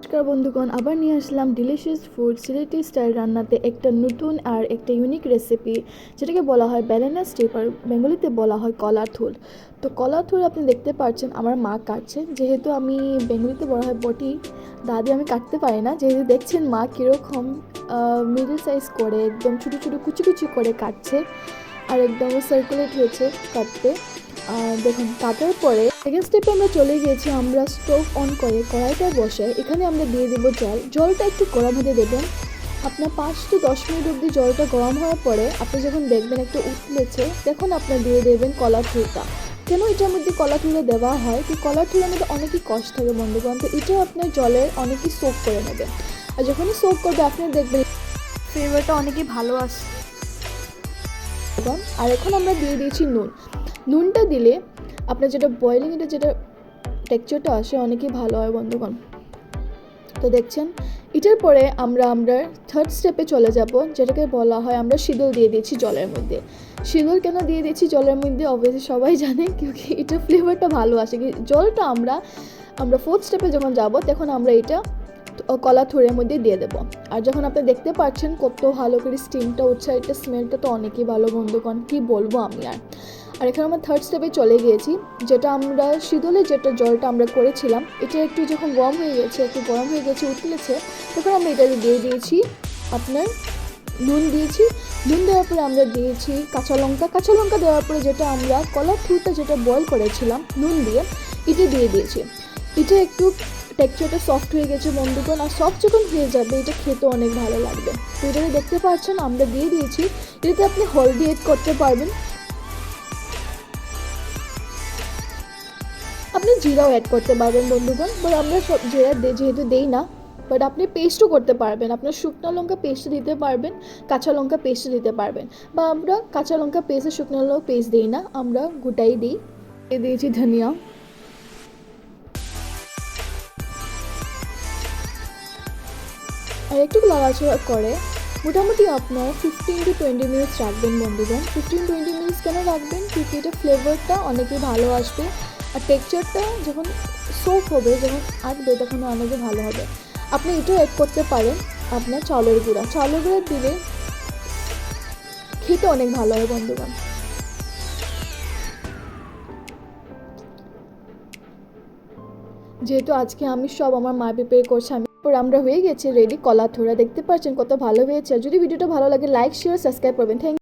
নমস্কার বন্ধুগণ, আবার নিয়ে আসলাম ডিলিশিয়াস ফুড সিলেটি স্টাইল রান্নাতে একটা নতুন আর একটা ইউনিক রেসিপি, যেটাকে বলা হয় ব্যানানা স্টিক আর বেঙ্গলিতে বলা হয় কলার থুল। তো কলার থুল আপনি দেখতে পাচ্ছেন আমার মা কাটছে, যেহেতু আমি বেঙ্গলিতে বলা হয় বটি দাদি, আমি কাটতে পারি না। যেহেতু দেখছেন মা কীরকম মিডল সাইজ করে একদম ছোটো ছোটো কুচি কুচি করে কাটছে আর একদম সার্কুলেট হয়েছে কাটতে। দেখুন কাটার পরে সেকেন্ড স্টেপে আমরা চলে গিয়েছি। আমরা স্টোভ অন করে কড়াইটা বসে এখানে আমরা দিয়ে দেবো জলটা একটু গরম হতে দেবেন। আপনার 5 to 10 মিনিট অবধি জলটা গরম হওয়ার পরে আপনি যখন দেখবেন একটু উঠলেছে, তখন আপনার দিয়ে দেবেন কলার থুলটা। কেন এটার মধ্যে কলার থুলে দেওয়া হয় কি, কলার থুলের মধ্যে অনেকই কষ্ট থাকে বন্ধুগণ, তো এটাও আপনার জলের অনেকই সোক করে নেবে। আর যখনই সোক করবে আপনি দেখবেন ফ্লেভারটা অনেকই ভালো আসে। আর এখন আমরা দিয়ে দিয়েছি নুনটা দিলে আপনার যেটা বয়েলিং এটা যেটা টেক্সচারটা আসে অনেকই ভালো হয় বন্ধুগণ। তো দেখছেন এটার পরে আমরা থার্ড স্টেপে চলে যাব, যেটাকে বলা হয় আমরা সিঁদুর দিয়ে দিয়েছি জলের মধ্যে। সিঁদুর কেন দিয়ে দিয়েছি জলের মধ্যে অবশ্যই সবাই জানে, কিউকি এটার ফ্লেভারটা ভালো আসে। জলটা আমরা ফোর্থ স্টেপে যখন যাব তখন আমরা এটা কলা থুরের মধ্যে দিয়ে দেবো। আর যখন আপনি দেখতে পাচ্ছেন কত ভালো করে স্টিমটা উঠছে, এটা স্মেলটা তো অনেকই ভালো বন্ধুগণ, কি বলবো আমি। আর এখানে আমরা থার্ড স্টেপে চলে গিয়েছি, যেটা আমরা শীতলে যেটা জলটা আমরা করেছিলাম এটা একটু যখন গরম হয়ে গেছে উঠলেছে, তখন আমরা এটা দিয়ে দিয়েছি আপনার নুন দেওয়ার পরে আমরা দিয়েছি কাঁচা লঙ্কা দেওয়ার পরে যেটা আমরা কলার থুরটা যেটা বয়েল করেছিলাম নুন দিয়ে এটা দিয়ে দিয়েছি। এটা একটু টেক্সচারটা সফট হয়ে গেছে বন্ধুগণ, আর সফট যখন হয়ে যাবে এটা খেতে অনেক ভালো লাগবে। তো এটাকে দেখতে পাচ্ছেন আমরা দিয়ে দিয়েছি। এটাতে আপনি হলদি এড করতে পারবেন, আপনি জিরাও অ্যাড করতে পারবেন বন্ধুগণ, বাট আমরা সব জিরা যেহেতু দেই না, বাট আপনি পেস্টও করতে পারবেন। আপনার শুকনো লঙ্কা পেস্ট দিতে পারবেন, কাঁচা লঙ্কা পেস্ট দিতে পারবেন, বা আমরা কাঁচা লঙ্কা পেস্ট শুকনো লঙ্কা পেস্ট দিই না, আমরা গোটাই দিই। দিয়েছি ধনিয়া, আর একটু লাড়াচাড়া করে মোটামুটি আপনার 15 to 20 মিনিটস রাখবেন বন্ধুগণ। 15-20 মিনিটস কেন রাখবেন, ক্योंकि এটা ফ্লেভারটা অনেকই ভালো আসবে, আর টেক্সচারটা যখন সোক হবে, যখন আঁটবে তখন অনেকই ভালো হবে। আপনি এটাও অ্যাড করতে পারেন আপনার চাউলের গুঁড়া দিলে খেতে অনেক ভালো হয় বন্ধুগণ। যেহেতু আজকে আমি সব আমার মা প্রিপেয়ার করছে, আমরা হয়ে গেছে রেডি কলা থোড়া। দেখতে পাচ্ছেন কত ভালো হয়েছে। যদি ভিডিওটা ভালো লাগে লাইক শেয়ার সাবস্ক্রাইব করবেন। থ্যাংক